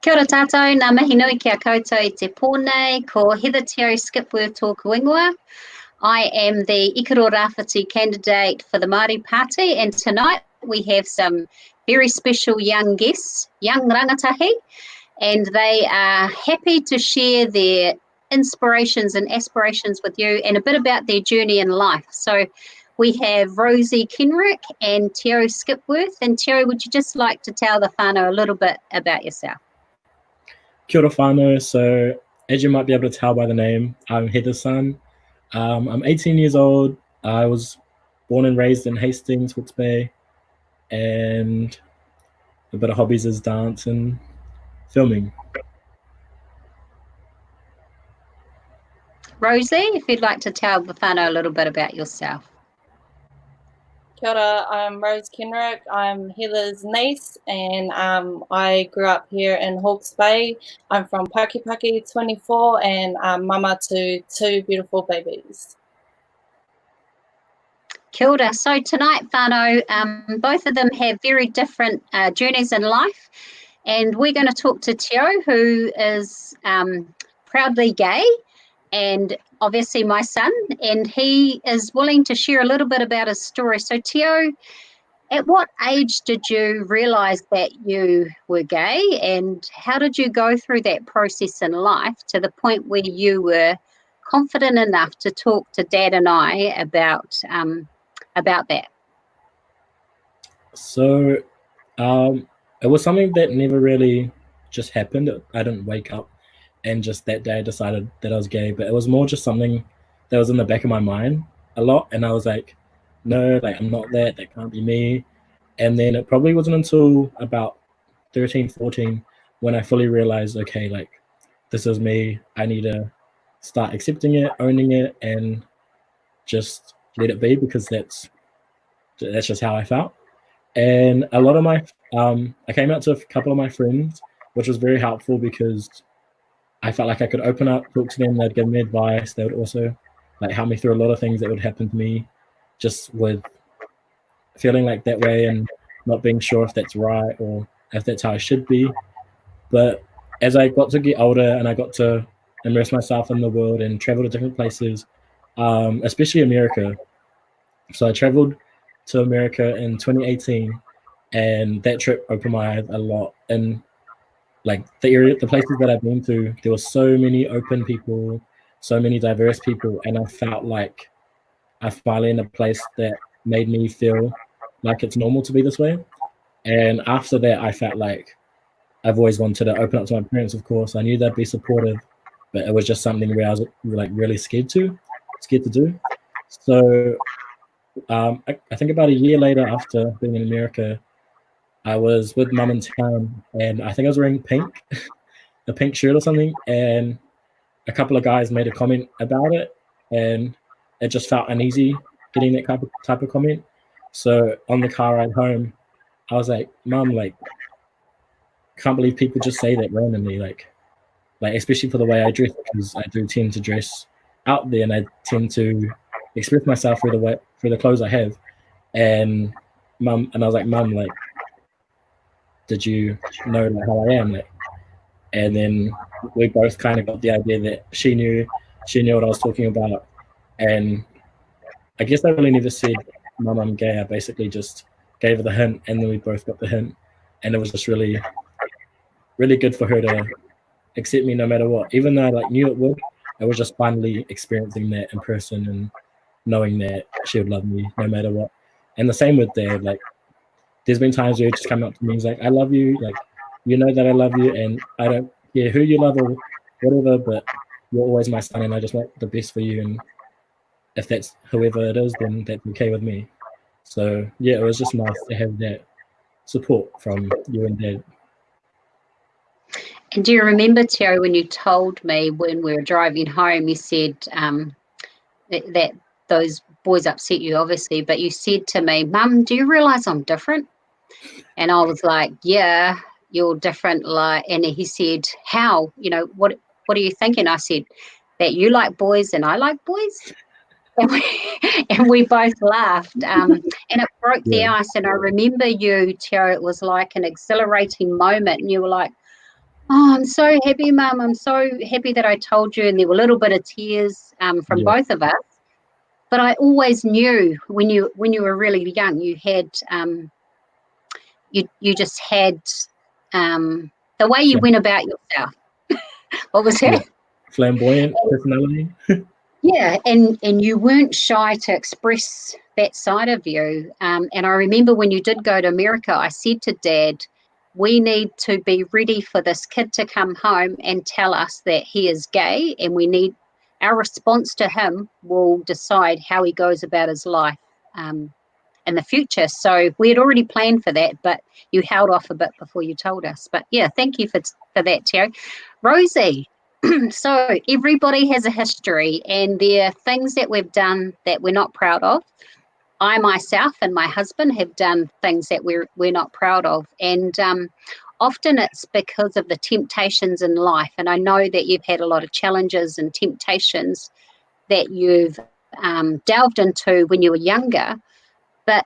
Kia ora tātou, nā mihi nui ki a koutou I te pōnei, ko Heather Te Au-Skipworth tōku ingoa. I am the Ikaroa Rāwhiti candidate for the Māori Party, and tonight we have some very special young guests, young Rangatahi, and they are happy to share their inspirations and aspirations with you and a bit about their journey in life. So we have Rosie Kenrick and Te Au-Skipworth. And Te, would you just like to tell the whānau a little bit about yourself? Kia ora whānau. So as you might be able to tell by the name, I'm Heather's son. I'm 18 years old. I was born and raised in Hastings, Hawke's Bay, and a bit of hobbies is dance and filming. Rosie, if you'd like to tell the whānau a little bit about yourself. Kia ora, I'm Rose Kenrick. I'm Heather's niece, and I grew up here in Hawke's Bay. I'm from Pakipaki, 24, and I'm mama to 2 beautiful babies. Kia ora. So tonight, whānau, both of them have very different journeys in life, and we're going to talk to Te Au, who is proudly gay, and obviously my son, and he is willing to share a little bit about his story. So Te Au, at what age did you realise that you were gay, and how did you go through that process in life to the point where you were confident enough to talk to Dad and I about that? So it was something that never really just happened. I didn't wake up and just that day I decided that I was gay, but it was more just something that was in the back of my mind a lot. And I was like, no, like I'm not that can't be me. And then it probably wasn't until about 13, 14 when I fully realized, okay, like this is me. I need to start accepting it, owning it, and just let it be, because that's just how I felt. And a lot of my, I came out to a couple of my friends, which was very helpful because I felt like I could open up, talk to them, they'd give me advice, they would also like help me through a lot of things that would happen to me just with feeling like that way and not being sure if that's right or if that's how I should be. But as I got to get older and I got to immerse myself in the world and travel to different places, especially America. So I traveled to America in 2018, and that trip opened my eyes a lot. And like the places that I've been to, there were so many open people, so many diverse people, and I felt like I finally in a place that made me feel like it's normal to be this way. And after that, I felt like I've always wanted to open up to my parents, of course. I knew they'd be supportive, but it was just something where I was like really scared to do. So I think about a year later, after being in America, I was with mum in town, and I think I was wearing pink, a pink shirt or something, and a couple of guys made a comment about it, and it just felt uneasy getting that type of comment. So on the car ride home, I was like, Mum, like, can't believe people just say that randomly, like especially for the way I dress, because I do tend to dress out there, and I tend to express myself through the clothes I have. And I was like, Mum, like, did you know like, how I am? Like, and then we both kind of got the idea that she knew what I was talking about. And I guess I really never said, Mum, I'm gay. I basically just gave her the hint, and then we both got the hint. And it was just really, really good for her to accept me no matter what. Even though I like knew it would, I was just finally experiencing that in person and knowing that she would love me no matter what. And the same with Dad. Like, there's been times where he just come up to me, he's like, I love you, like, you know that I love you, and I don't care who you love or whatever, but you're always my son, and I just want the best for you, and if that's whoever it is, then that's okay with me. So yeah, it was just nice to have that support from you and Dad. And do you remember, Te Au, when you told me when we were driving home, you said that those boys upset you, obviously, but you said to me, Mum, do you realise I'm different? And I was like, yeah, you're different. Like, and he said, how? You know, what are you thinking? I said, that you like boys and I like boys. And we both laughed, and it broke the ice. And I remember you, Te Au, it was like an exhilarating moment, and you were like, Oh, I'm so happy, Mum. I'm so happy that I told you, and there were a little bit of tears from Yeah. both of us. But I always knew when you were really young, you had you just had the way you went about yourself. What was Yeah. that? Flamboyant personality. Yeah, and you weren't shy to express that side of you. And I remember when you did go to America, I said to Dad, we need to be ready for this kid to come home and tell us that he is gay, and we need our response to him will decide how he goes about his life in the future. So we had already planned for that, but you held off a bit before you told us. But yeah, thank you for that, Te Au. Rosie, so everybody has a history, and there are things that we've done that we're not proud of. I myself and my husband have done things that we're not proud of, and often it's because of the temptations in life. And I know that you've had a lot of challenges and temptations that you've delved into when you were younger. But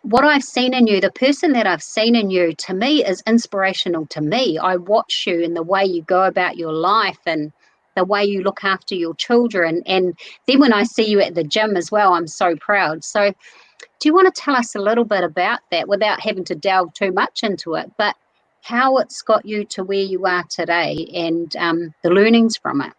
what I've seen in you, the person that I've seen in you, to me is inspirational to me. I watch you in the way you go about your life and the way you look after your children. And then when I see you at the gym as well, I'm so proud. So do you want to tell us a little bit about that without having to delve too much into it, but how it's got you to where you are today and the learnings from it?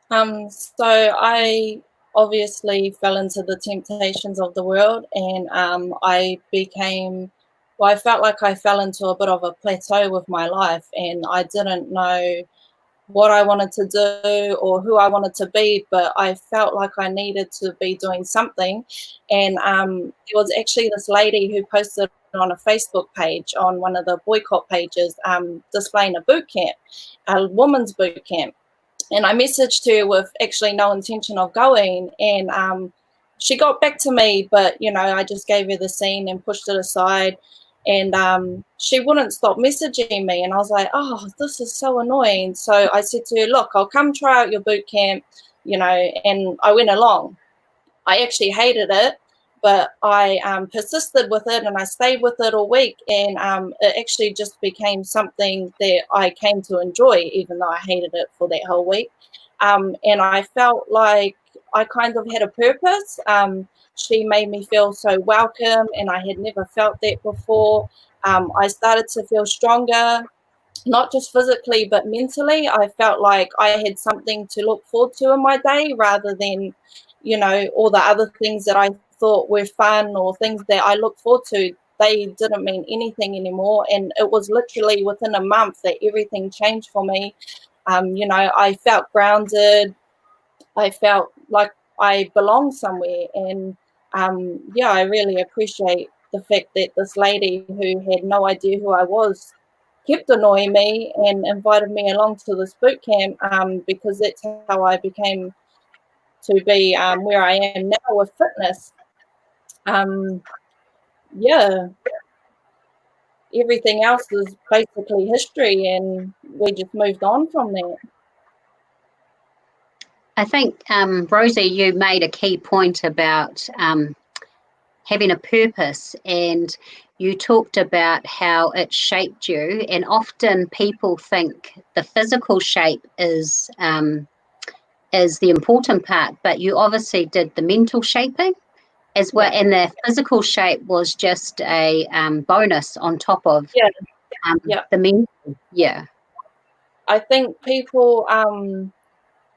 So I obviously fell into the temptations of the world, and I felt like I fell into a bit of a plateau with my life, and I didn't know what I wanted to do or who I wanted to be, but I felt like I needed to be doing something. And it was actually this lady who posted on a Facebook page, on one of the boycott pages, displaying a boot camp, a woman's boot camp. And I messaged her with actually no intention of going, and she got back to me, but I just gave her the scene and pushed it aside, and she wouldn't stop messaging me, and I was like, oh, this is so annoying. So I said to her, look, I'll come try out your boot camp, and I went along. I actually hated it, but I persisted with it, and I stayed with it all week, and it actually just became something that I came to enjoy, even though I hated it for that whole week. And I felt like I kind of had a purpose. She made me feel so welcome, and I had never felt that before. I started to feel stronger, not just physically, but mentally. I felt like I had something to look forward to in my day, rather than all the other things that I thought were fun or things that I looked forward to. They didn't mean anything anymore. And it was literally within a month that everything changed for me. I felt grounded. I felt like I belonged somewhere. And I really appreciate the fact that this lady who had no idea who I was kept annoying me and invited me along to this boot camp, because that's how I became to be where I am now with fitness. Everything else is basically history, and we just moved on from there. I think, Rosie, you made a key point about having a purpose, and you talked about how it shaped you. And often people think the physical shape is the important part, but you obviously did the mental shaping as well, and the physical shape was just a bonus on top of the mental. Yeah. I think people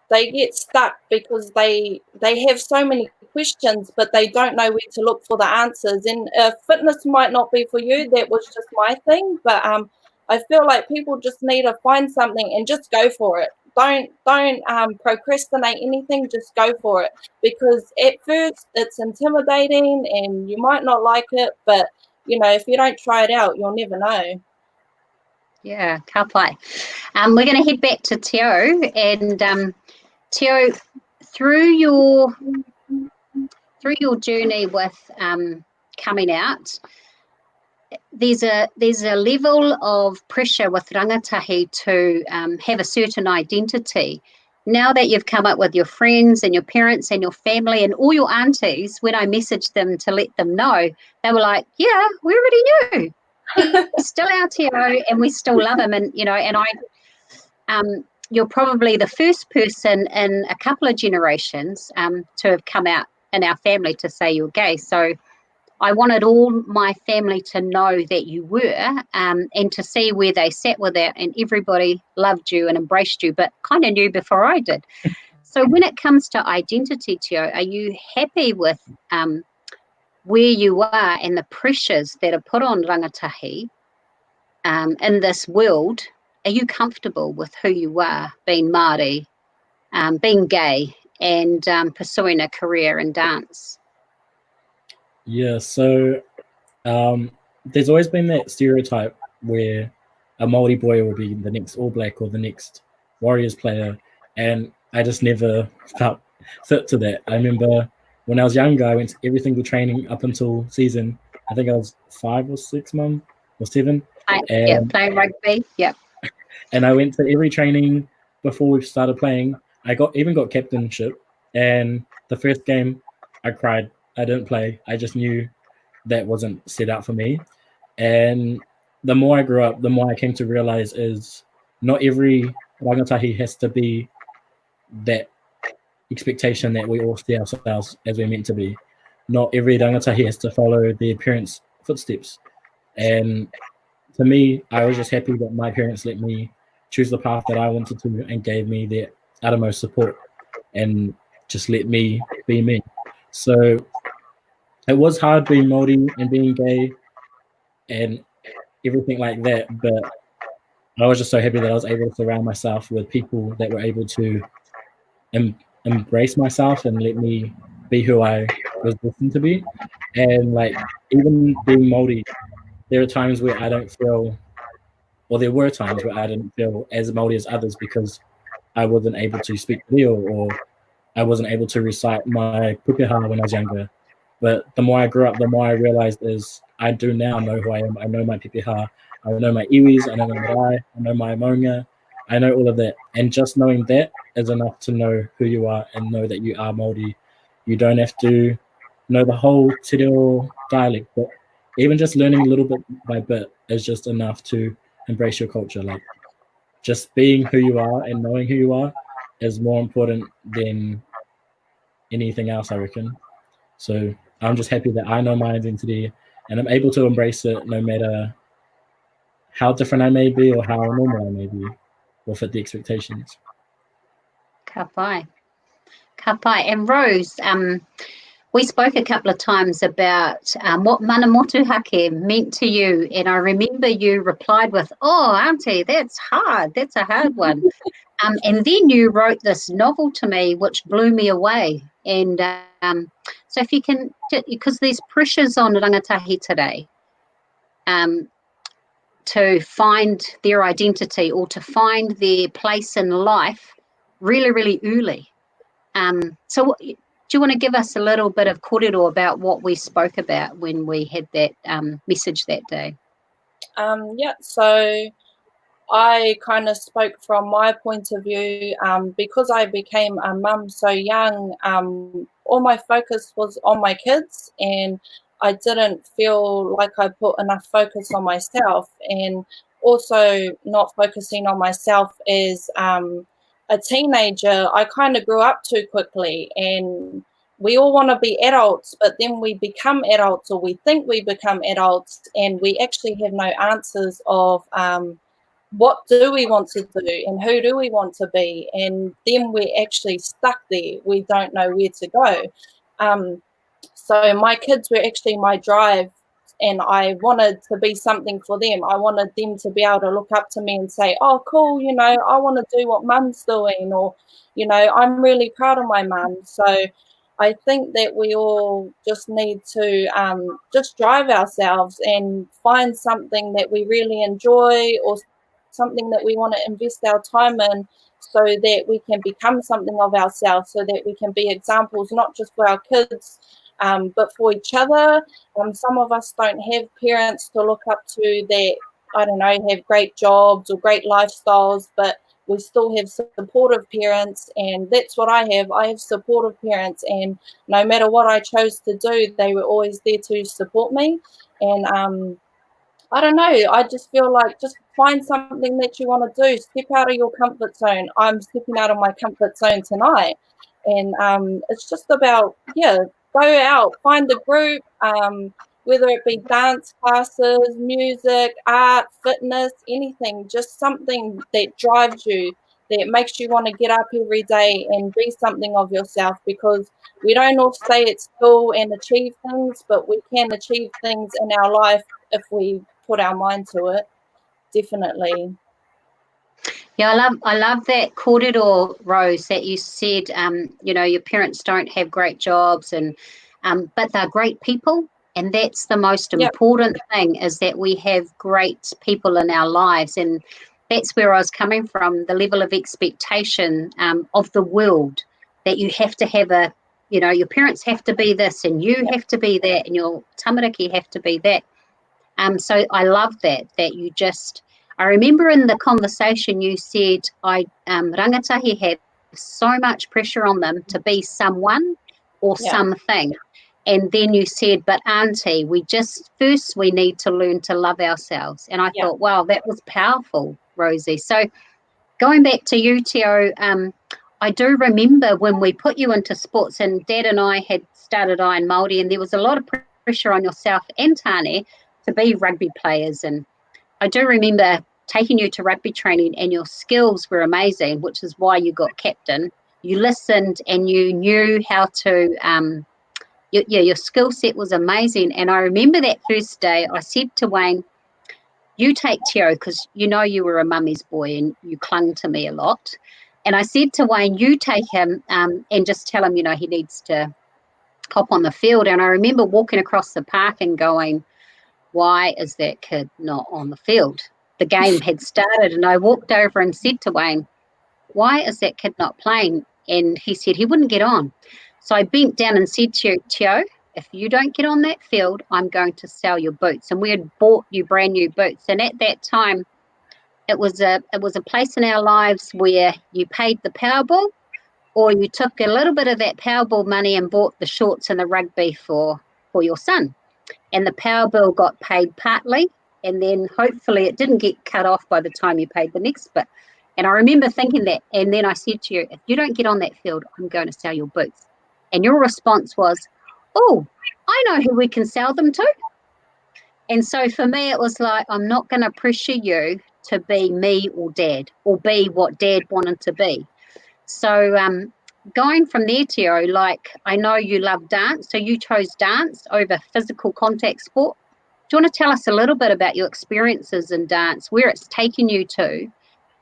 they get stuck because they have so many questions, but they don't know where to look for the answers. And fitness might not be for you. That was just my thing, but I feel like people just need to find something and just go for it. Don't procrastinate anything. Just go for it, because at first it's intimidating and you might not like it, but if you don't try it out, you'll never know. Yeah, ka pai. We're going to head back to Te Au, and Te Au, through your journey with coming out, there's a level of pressure with Rangatahi to have a certain identity. Now that you've come up with your friends and your parents and your family and all your aunties, when I messaged them to let them know, they were like, yeah, we already knew. he's still our Te Au, and we still love him. And you're probably the first person in a couple of generations to have come out in our family to say you're gay. So I wanted all my family to know that you were, and to see where they sat with it, and everybody loved you and embraced you, but kind of knew before I did. So when it comes to identity, Te Au, are you happy with where you are and the pressures that are put on rangatahi in this world? Are you comfortable with who you are, being Māori, being gay, and pursuing a career in dance? Yeah, so there's always been that stereotype where a Māori boy will be the next All Black or the next Warriors player, and I just never felt fit to that. I remember when I was younger, I went to every single training up until season. I think I was 5 or 6 months or 7. Playing rugby. Yeah. And I went to every training before we started playing. I even got captainship, and the first game I cried. I didn't play. I just knew that wasn't set out for me. And the more I grew up, the more I came to realize is not every rangatahi has to be that expectation that we all see ourselves as we're meant to be. Not every rangatahi has to follow their parents' footsteps. And to me, I was just happy that my parents let me choose the path that I wanted to and gave me their uttermost support and just let me be me. So it was hard being Māori and being gay and everything like that, but I was just so happy that I was able to surround myself with people that were able to embrace myself and let me be who I was destined to be. And like, even being Māori, there are times where I don't feel, or there were times where I didn't feel as Māori as others because I wasn't able to speak reo, or I wasn't able to recite my pukeha when I was younger. But the more I grew up, the more I realized is I do now know who I am. I know my pukeha, I know my iwis, I know my marae, I know my maunga, I know all of that. And just knowing that is enough to know who you are and know that you are Māori. You don't have to know the whole te reo dialect, but even just learning a little bit by bit is just enough to embrace your culture. Like, just being who you are and knowing who you are is more important than anything else, I reckon. So I'm just happy that I know my identity and I'm able to embrace it no matter how different I may be or how normal I may be or fit the expectations. Ka pai. Ka pai. And Rose, we spoke a couple of times about what mana motuhake meant to you, and I remember you replied with, "Oh, Auntie, that's hard. That's a hard one." And then you wrote this novel to me, which blew me away. And so if you can, because there's pressures on rangatahi today to find their identity or to find their place in life really, really early. So do you want to give us a little bit of korero about what we spoke about when we had that message that day? Yeah, so I kind of spoke from my point of view. Because I became a mum so young, all my focus was on my kids, and I didn't feel like I put enough focus on myself, and also not focusing on myself as a teenager. I kind of grew up too quickly, and we all want to be adults, but then we become adults, or we think we become adults, and we actually have no answers of what do we want to do and who do we want to be, and then we're actually stuck there. We don't know where to go. So my kids were actually my drive, and I wanted to be something for them. I wanted them to be able to look up to me and say, "Oh, cool, I want to do what mum's doing," or, "I'm really proud of my mum." So I think that we all just need to just drive ourselves and find something that we really enjoy, or something that we want to invest our time in, so that we can become something of ourselves, so that we can be examples, not just for our kids, but for each other. Some of us don't have parents to look up to that, I don't know, have great jobs or great lifestyles, but we still have supportive parents, and that's what I have. I have supportive parents, and no matter what I chose to do, they were always there to support me. And I don't know. I just feel like just find something that you want to do. Step out of your comfort zone. I'm stepping out of my comfort zone tonight. And it's just about, go out, find a group, whether it be dance classes, music, art, fitness, anything, just something that drives you, that makes you want to get up every day and be something of yourself, because we don't all stay at school and achieve things, but we can achieve things in our life if we put our mind to it. Definitely. Yeah, I love that korero, Rose, that you said, your parents don't have great jobs, and but they're great people. And that's the most important thing, is that we have great people in our lives. And that's where I was coming from, the level of expectation of the world, that you have to have your parents have to be this, and you have to be that, and your tamariki have to be that. So I love that you just, I remember in the conversation you said, Rangatahi have so much pressure on them to be someone or something. And then you said, but auntie, we need to learn to love ourselves. And I thought, wow, that was powerful, Rosie. So going back to you, Te Au, I do remember when we put you into sports, and Dad and I had started Iron Māori, and there was a lot of pressure on yourself and Tāne to be rugby players. And I do remember taking you to rugby training, and your skills were amazing, which is why you got captain. You listened and you knew how to, your skill set was amazing. And I remember that first day I said to Wayne, you take Te Au, because you were a mummy's boy and you clung to me a lot. And I said to Wayne, you take him and just tell him, he needs to hop on the field. And I remember walking across the park and going, why is that kid not on the field? The game had started, and I walked over and said to Wayne, why is that kid not playing? And he said he wouldn't get on. So I bent down and said to Te Au, if you don't get on that field, I'm going to sell your boots. And we had bought you brand new boots. And at that time, it was a place in our lives where you paid the Powerball, or you took a little bit of that Powerball money and bought the shorts and the rugby for your son. And the Powerball got paid partly, and then hopefully it didn't get cut off by the time you paid the next bit. And I remember thinking that, and then I said to you, if you don't get on that field, I'm going to sell your boots. And your response was, oh, I know who we can sell them to. And so for me, it was like, I'm not going to pressure you to be me or Dad, or be what Dad wanted to be. So going from there, Te Au, like, I know you love dance, so you chose dance over physical contact sport. Do you want to tell us a little bit about your experiences in dance, where it's taken you to,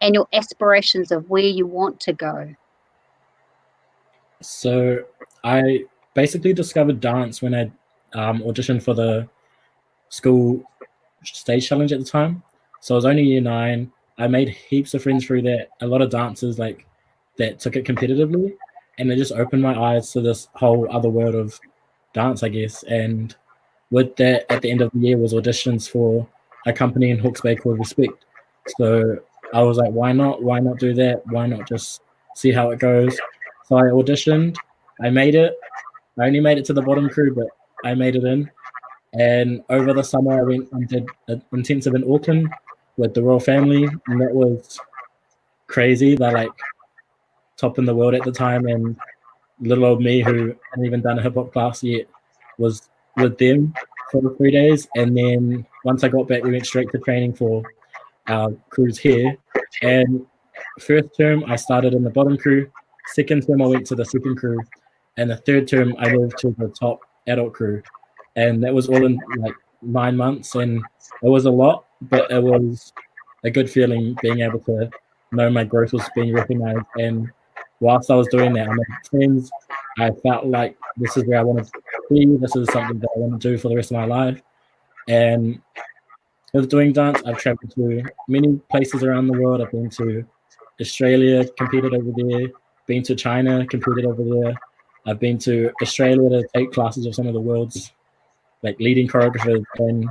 and your aspirations of where you want to go? So I basically discovered dance when I auditioned for the school stage challenge at the time. So I was only year 9. I made heaps of friends through that, a lot of dancers like that took it competitively, and it just opened my eyes to this whole other world of dance, I guess. And with that, at the end of the year was auditions for a company in Hawke's Bay called Respect. So I was like, why not do that? Why not just see how it goes? So I auditioned, I made it. I only made it to the bottom crew, but I made it in. And over the summer, I went and did an intensive in Auckland with the royal family, and that was crazy. They're like top in the world at the time, and little old me, who hadn't even done a hip hop class yet, was with them for the 3 days. And then once I got back, we went straight to training for our crews here. And first term, I started in the bottom crew. Second term, I went to the second crew. And the third term, I moved to the top adult crew. And that was all in like 9 months. And it was a lot, but it was a good feeling being able to know my growth was being recognized. And whilst I was doing that, I made friends. I felt like this is where I want to be. This is something that I want to do for the rest of my life. And with doing dance, I've traveled to many places around the world. I've been to Australia, competed over there, been to China, competed over there. I've been to Australia to take classes of some of the world's like leading choreographers. And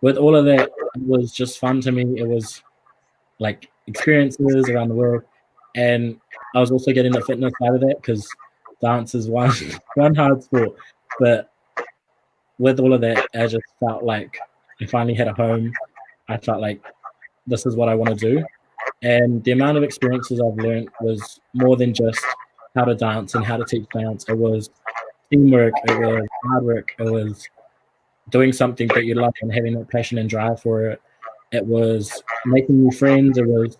with all of that, it was just fun to me. It was like experiences around the world. And I was also getting the fitness side of that, because dance is one hard sport. But with all of that, I just felt like I finally had a home. I felt like this is what I want to do. And the amount of experiences I've learned was more than just how to dance and how to teach dance. It was teamwork, it was hard work, it was doing something that you love and having that passion and drive for it. It was making new friends. It was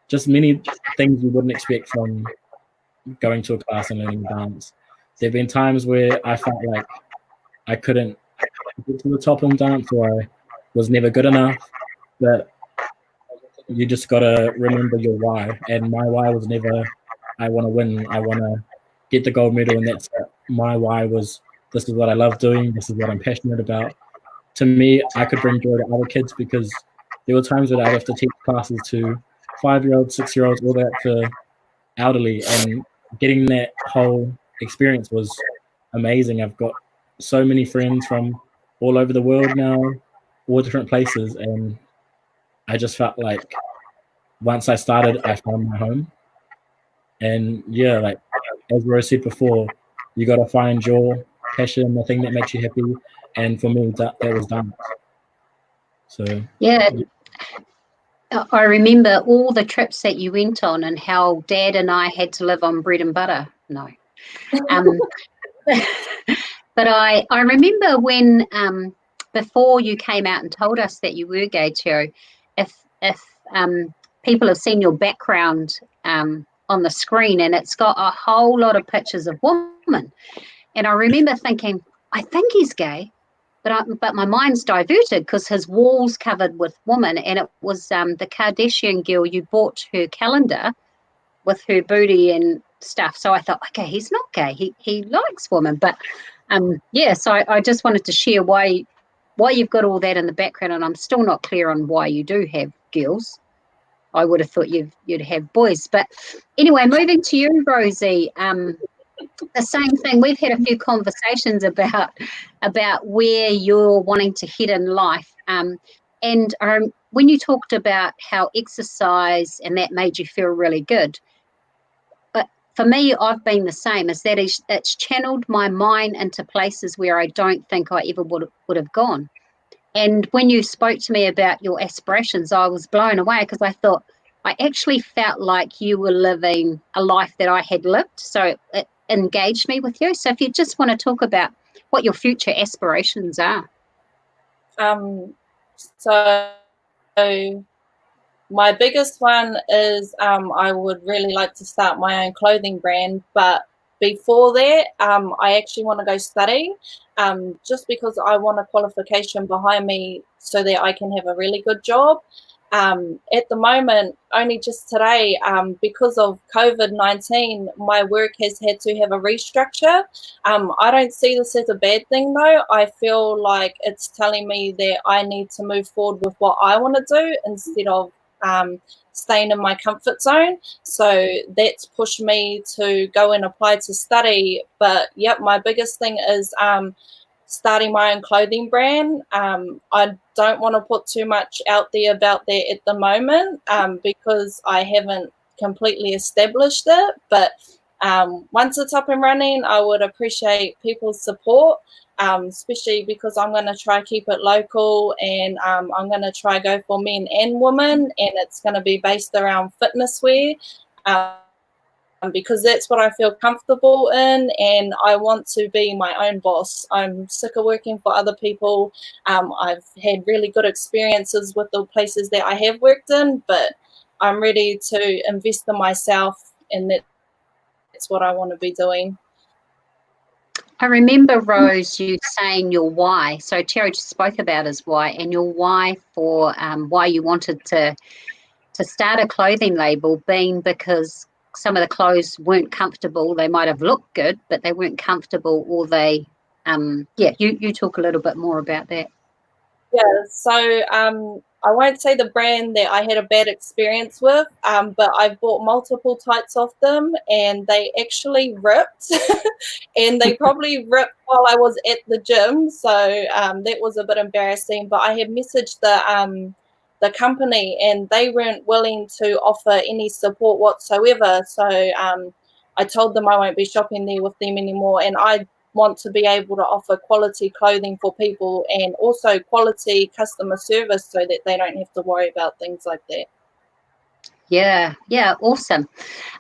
just many things you wouldn't expect from going to a class and learning dance. There have been times where I felt like I couldn't get to the top in dance, or I was never good enough. But you just gotta remember your why. And my why was never, I want to win. I want to get the gold medal, and that's it. My why was, this is what I love doing. This is what I'm passionate about. To me, I could bring joy to other kids, because there were times when I'd have to teach classes to 5-year-olds, 6-year-olds, all the way up to elderly, and getting that whole experience was amazing. I've got so many friends from all over the world now, all different places, and I just felt like once I started, I found my home. And yeah, like as Rose said before, you got to find your passion, the thing that makes you happy. And for me, that was dance. So yeah. I remember all the trips that you went on and how Dad and I had to live on bread and butter. No. But I remember when before you came out and told us that you were gay, Te Au, if people have seen your background on the screen, and it's got a whole lot of pictures of women, and I remember thinking, I think he's gay, but my mind's diverted because his wall's covered with women, and it was the Kardashian girl. You bought her calendar with her booty and stuff, so I thought, okay, he's not gay. He likes women, but yeah. So I just wanted to share why you've got all that in the background, and I'm still not clear on why you do have girls. I would have thought you'd have boys, but anyway, moving to you, Rosie. The same thing. We've had a few conversations about where you're wanting to head in life. And when you talked about how exercise and that made you feel really good, but for me, I've been the same. It's channeled my mind into places where I don't think I ever would have gone. And when you spoke to me about your aspirations, I was blown away, because I thought I actually felt like you were living a life that I had lived. So it engaged me with you. So if you just want to talk about what your future aspirations are. So my biggest one is I would really like to start my own clothing brand, but before that, I actually want to go study, just because I want a qualification behind me so that I can have a really good job. At the moment, only just today, because of COVID-19, my work has had to have a restructure. I don't see this as a bad thing, though. I feel like it's telling me that I need to move forward with what I want to do instead of staying in my comfort zone. So that's pushed me to go and apply to study. But yep, my biggest thing is starting my own clothing brand. I don't want to put too much out there about that at the moment, because I haven't completely established it. But once it's up and running, I would appreciate people's support, especially because I'm going to try keep it local, and I'm going to try go for men and women, and it's going to be based around fitness wear. Because that's what I feel comfortable in, and I want to be my own boss. I'm sick of working for other people. I've had really good experiences with the places that I have worked in, but I'm ready to invest in myself, and that's what I want to be doing. I remember, Rose, you saying your why. So Te Au just spoke about his why, and your why for why you wanted to start a clothing label being because some of the clothes weren't comfortable. They might have looked good, but they weren't comfortable, or they, you talk a little bit more about that. Yeah, so I won't say the brand that I had a bad experience with, but I bought multiple tights off them, and they actually ripped, and they probably ripped while I was at the gym. So that was a bit embarrassing, but I had messaged the company, and they weren't willing to offer any support whatsoever. So I told them I won't be shopping there with them anymore, and I want to be able to offer quality clothing for people and also quality customer service so that they don't have to worry about things like that. Yeah, awesome.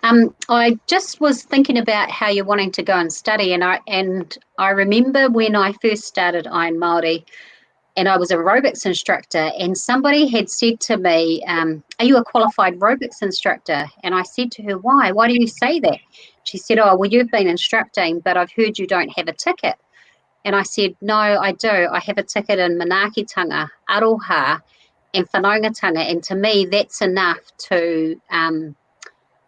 I just was thinking about how you're wanting to go and study, and I remember when I first started Iron Māori, and I was a aerobics instructor, and somebody had said to me, are you a qualified aerobics instructor? And I said to her, why? Why do you say that? She said, oh, well, you've been instructing, but I've heard you don't have a ticket. And I said, no, I do. I have a ticket in Manaakitanga, Aroha, and Whanaungatanga, and to me, that's enough to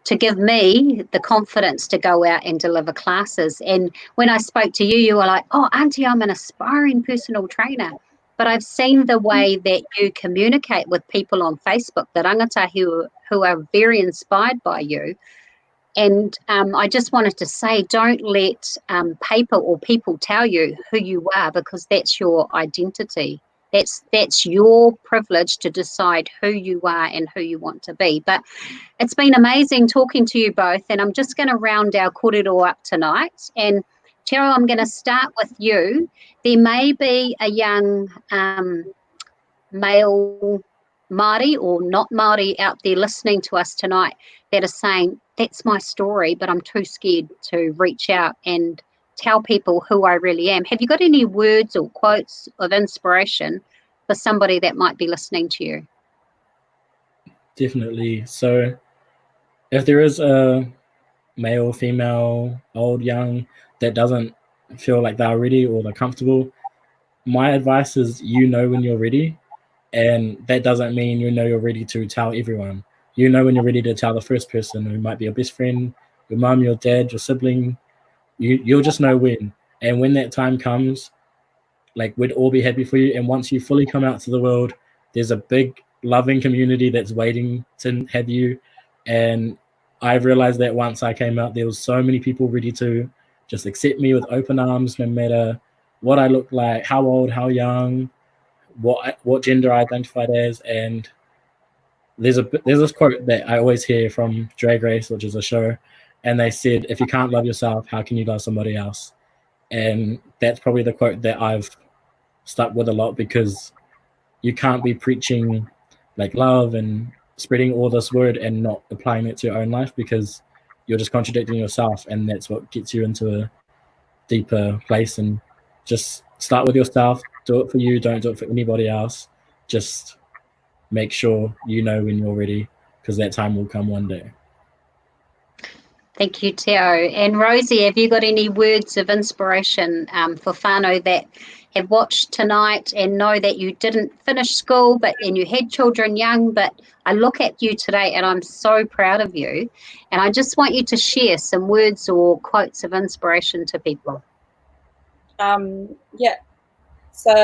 give me the confidence to go out and deliver classes. And when I spoke to you, you were like, oh, Auntie, I'm an aspiring personal trainer. But I've seen the way that you communicate with people on Facebook, the rangatahi who are very inspired by you. And I just wanted to say, don't let paper or people tell you who you are, because that's your identity. That's your privilege to decide who you are and who you want to be. But it's been amazing talking to you both, and I'm just going to round our korero up tonight. And Te Au, I'm going to start with you. There may be a young male Māori or not Māori out there listening to us tonight that are saying, that's my story, but I'm too scared to reach out and tell people who I really am. Have you got any words or quotes of inspiration for somebody that might be listening to you? Definitely. So if there is a male, female, old, young, that doesn't feel like they're ready or they're comfortable, my advice is, you know when you're ready. And that doesn't mean you know you're ready to tell everyone. You know when you're ready to tell the first person, who might be your best friend, your mum, your dad, your sibling. You'll just know when. And when that time comes, like, we'd all be happy for you. And once you fully come out to the world, there's a big loving community that's waiting to have you. And I've realized that once I came out, there was so many people ready to just accept me with open arms, no matter what I look like, how old, how young, what gender I identified as. And there's this quote that I always hear from Drag Race, which is a show, and they said, if you can't love yourself, how can you love somebody else? And that's probably the quote that I've stuck with a lot, because you can't be preaching like love and spreading all this word and not applying it to your own life, because you're just contradicting yourself, and that's what gets you into a deeper place. And just start with yourself, do it for you, don't do it for anybody else. Just make sure you know when you're ready, because that time will come one day. Thank you, Te Au. And Rosie, have you got any words of inspiration for whānau that have watched tonight and know that you didn't finish school and you had children young, but I look at you today and I'm so proud of you, and I just want you to share some words or quotes of inspiration to people. Yeah. So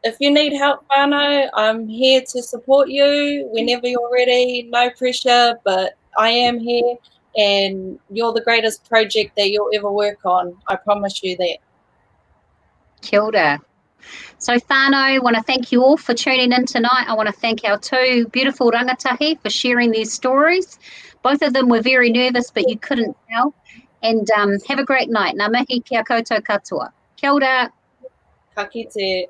if you need help, whānau, I'm here to support you whenever you're ready. No pressure, but I am here, and you're the greatest project that you'll ever work on. I promise you that. Kia ora. So whānau, I want to thank you all for tuning in tonight. I want to thank our two beautiful rangatahi for sharing their stories. Both of them were very nervous, but you couldn't tell. And have a great night. Ngā mihi kia koutou katoa. Kia ora. Ka kite.